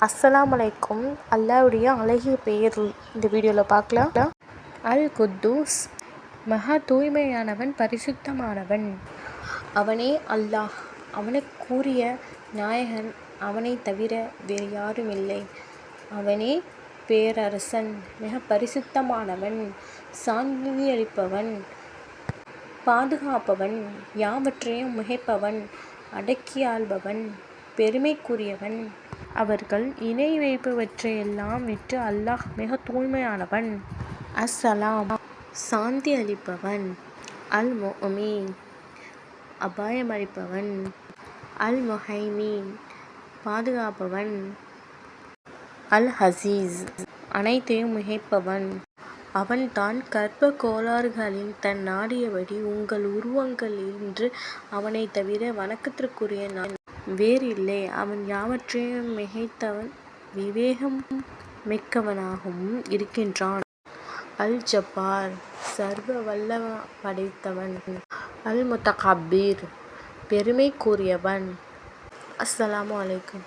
அஸ்ஸலாமு அலைக்கும். அல்லாஹ்வுடைய அழகிய பெயர் இந்த வீடியோவில் பார்க்கலாம். அல் குத்தூஸ், மகா தூய்மையானவன், பரிசுத்தமானவன். அவனே அல்லாஹ், அவனுக்குரிய நாயகன், அவனை தவிர வேறு யாரும் இல்லை. அவனே பேரரசன், மிக பரிசுத்தமானவன், சாந்தியளிப்பவன், பாதுகாப்பவன், யாவற்றையும் மிகைப்பவன், அடக்கியாள்பவன், பெருமைக்குரியவன். அவர்கள் இணை வைப்பவற்றையெல்லாம் விட்டு அல்லாஹ் மிக தூய்மையானவன். அஸ்ஸலாம், சாந்தி அளிப்பவன். அல் முஃமின், அபாயமளிப்பவன். அல் முஹைமின், பாதுகாப்பவன். அல் அசீஸ், அனைத்தையும் மிகைப்பவன். அவன்தான் கர்ப்ப கோளாறுகளில் தன் நாடியபடி உங்கள் உருவங்கள் என்று அவனை தவிர வணக்கத்திற்குரிய வேறு இல்லை. அவன் யாவற்றையும் மிகைத்தவன், விவேகம் மிக்கவனாகவும் இருக்கின்றான். அல் ஜப்பார், சர்வ வல்ல படைத்தவன். அல் முத்தகப்பீர், பெருமைக்குரியவன். அஸ்ஸலாமு அலைக்கும்.